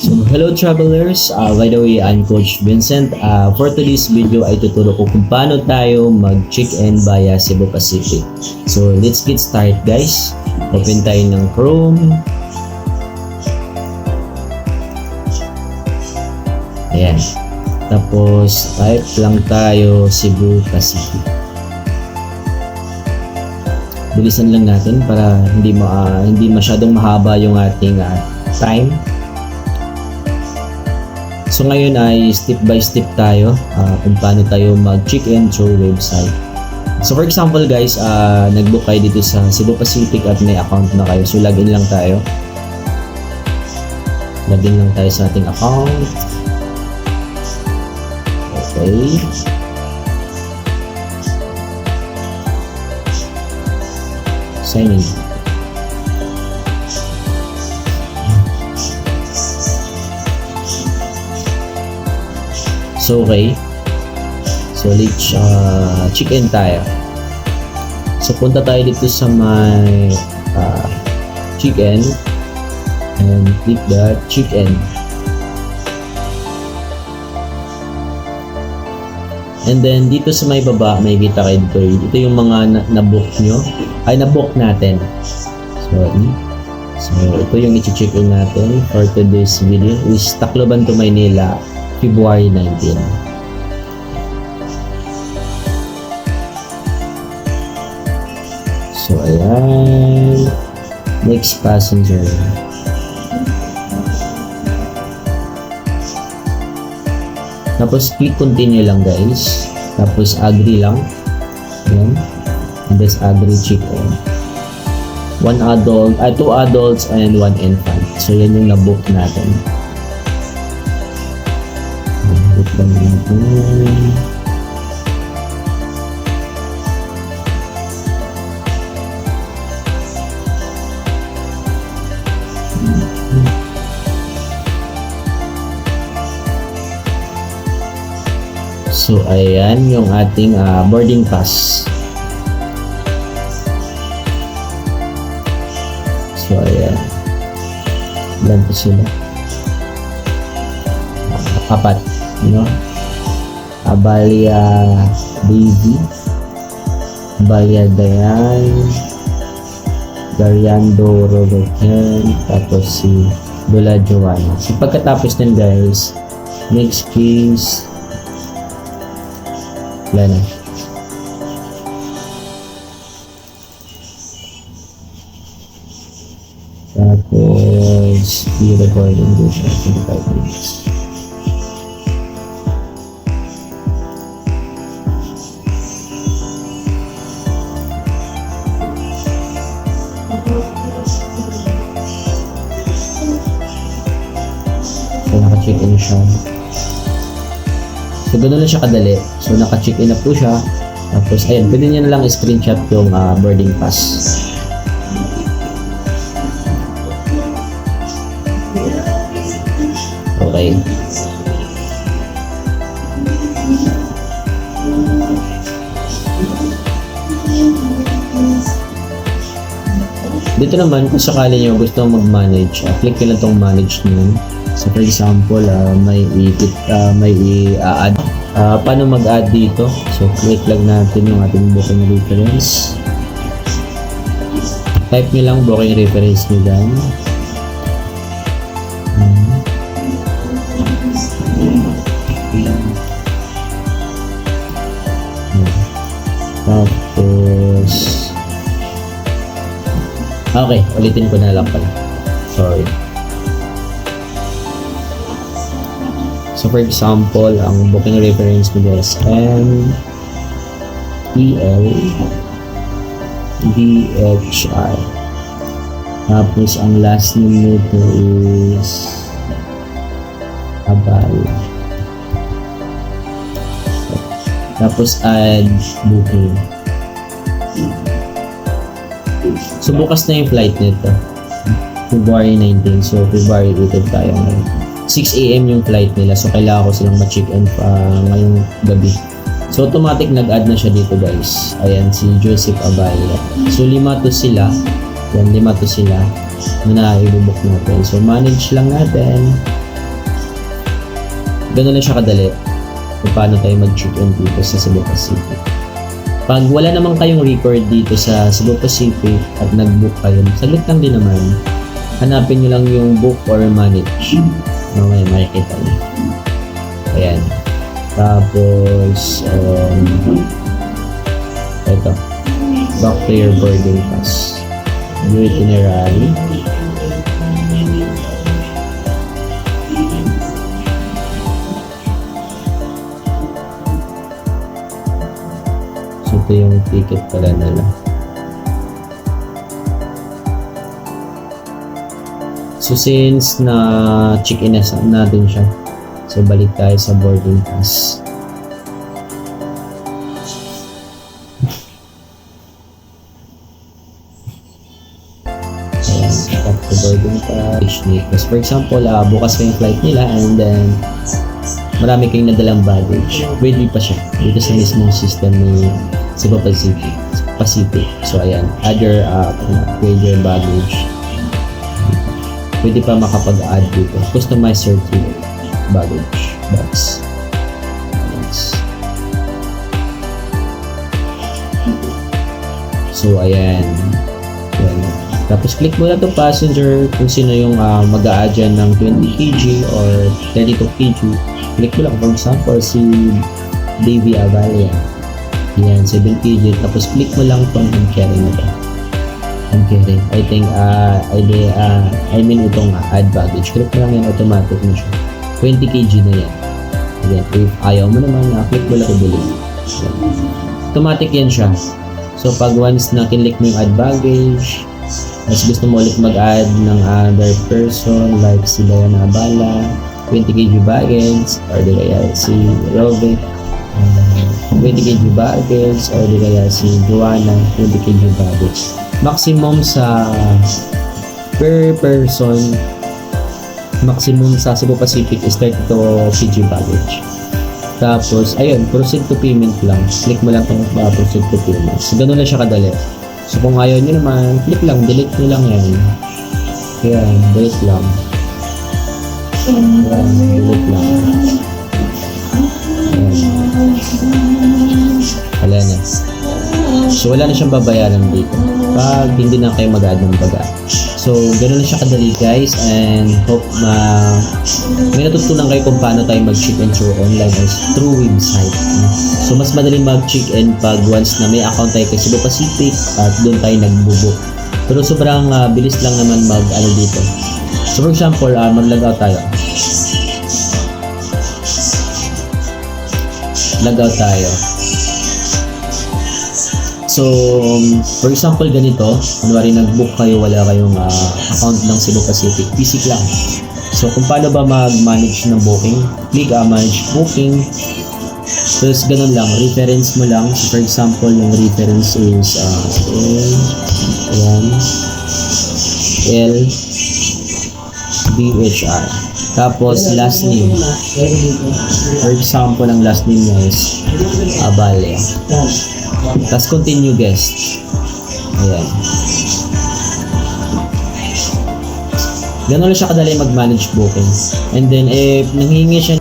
So, hello travelers, by the way, I'm Coach Vincent. For today's video ay tuturo ko kung paano tayo mag-check-in via Cebu Pacific. So, let's get started guys. Open tayo ng Chrome. Ayan. Tapos, type lang tayo Cebu Pacific. Bilisan lang natin para hindi masyadong mahaba yung ating time. So ngayon ay step by step tayo kung paano tayo mag-check-in through website. So for example guys, nag-book kayo dito sa Cebu Pacific at may account na kayo. So login lang tayo. Login lang tayo sa ating account. Okay. Sign in. So okay. So let's check-in tayo. So punta tayo dito sa may check-in and click the check-in. And then dito sa may baba may kita kayo dito. Ito yung mga na-book nyo. Ay na-book natin. Sorry. So ito yung i-check-in natin for today's video is Tacloban to Maynila, February 19. So ayan, next passenger. Tapos click continue lang guys. Tapos agree lang. Ayan. And this agree check-in. 2 adults and 1 infant. So yan yung na-book natin. So ayan yung ating boarding pass. So ayan. Ilan po sila? 4. No? Abalia Baby, Abalia Dayan, Dariando Roberten, tapos si Dula Joanna. So pagkatapos nun guys, next case, wala na. Tapos i-recording dito 25 minutes. So naka-check-in siya. So ganoon lang siya kadali. So naka-check-in na po siya. Tapos ayun, pwede niya na lang i-screenshot yung boarding pass. Okay. Dito naman kung sakali nyo gusto mag-manage, click nyo lang itong manage nyo. So for example, may i-add. Paano mag-add dito? So click lang natin yung ating booking reference. Type nyo lang booking reference nyo dyan. Tapos okay, ulitin ko na lang pala. Sorry. So for example, ang booking reference ko is MPLDHR. Tapos ang last name nito is Abal. Tapos add booking. So bukas na yung flight nito. February 19. So February 18 tayo ngayon. 6 AM yung flight nila. So kailangan ko silang ma-check-in pa ngayong gabi. So automatic nag-add na siya dito guys. Ayan si Joseph Abaya. So 5 to sila. Yan 5 to sila. Na i-book natin. So manage lang natin. Ganun lang siya kadali kung paano tayo mag-check-in dito sa Cebu Pacific. Pag wala naman kayong record dito sa Cebu Pacific at nag-book kayo, saglit lang din naman. Hanapin nyo lang yung book or manage. Mamaya makikita nyo. Ayan. Tapos, ito. Back to your boarding pass. New itinerary. So, ito yung ticket pala nila. So, since na check-in na natin siya, so balik tayo sa boarding pass. Tap to boarding pass. For example, bukas pa yung flight nila and then marami kayong nadalang baggage. Ready pa siya dito sa mismong system ni Cebu Pacific. So, ayan. Add your baggage. Pwede pa makapag-add dito. Customize your baggage box. Yes. So, ayan. Tapos, click mo na to passenger kung sino yung mag-a-add dyan ng 20 kg or 32 kg. Click mo lang. For example, si Davey Avalia. Yan, 7 kg. Tapos, click mo lang itong hand carry na to. I think I mean itong add baggage. Click mo lang yan, automatic na siya. 20 kg na yan. Again, if ayaw mo naman, click mo lang delete. Automatic yan siya. So pag once na kinlik mo yung add baggage, mas gusto mo ulit mag-add ng other person like si Diana Abala, 20 kg baggage, or di kaya si Rovic, 20 kg baggage, or di kaya si Joanna, 20 kg baggage. Maximum sa per person, maximum sa Cebu Pacific is 32 kg baggage. Tapos, ayun, proceed to payment lang. Click mo lang itong proceed to payment. So, ganun lang siya kadali. So, kung ayaw nyo naman, click lang, delete nyo lang yan. Ayan, delete lang. Ayan, delete lang. Ayan. Wala na. So, wala na siyang babayaran dito pag hindi na kayo mag-add ng baga. So, ganoon na siya kadali guys, and hope na may natutunan kayo kung paano tayo mag-check-in through online or through website. So, mas madaling mag-check-in pag once na may account tayo kay Cebu Pacific at doon tayo nag-book. Pero sobrang bilis lang naman mag-ano dito. So, for example, mag-logout tayo. Logout tayo. So, for example, ganito, kunwari nag-book kayo, wala kayong account ng Cebu Pacific, basic lang. So, kung paano ba mag-manage ng booking, click manage booking. Tapos, ganun lang, reference mo lang. So, for example, yung reference is LBHR. Tapos, last name. For example, ang last name niya is Abale. Tapos continue guest. Ayan. Ganun lang siya kadali mag-manage booking. And then, if nanghihingi siya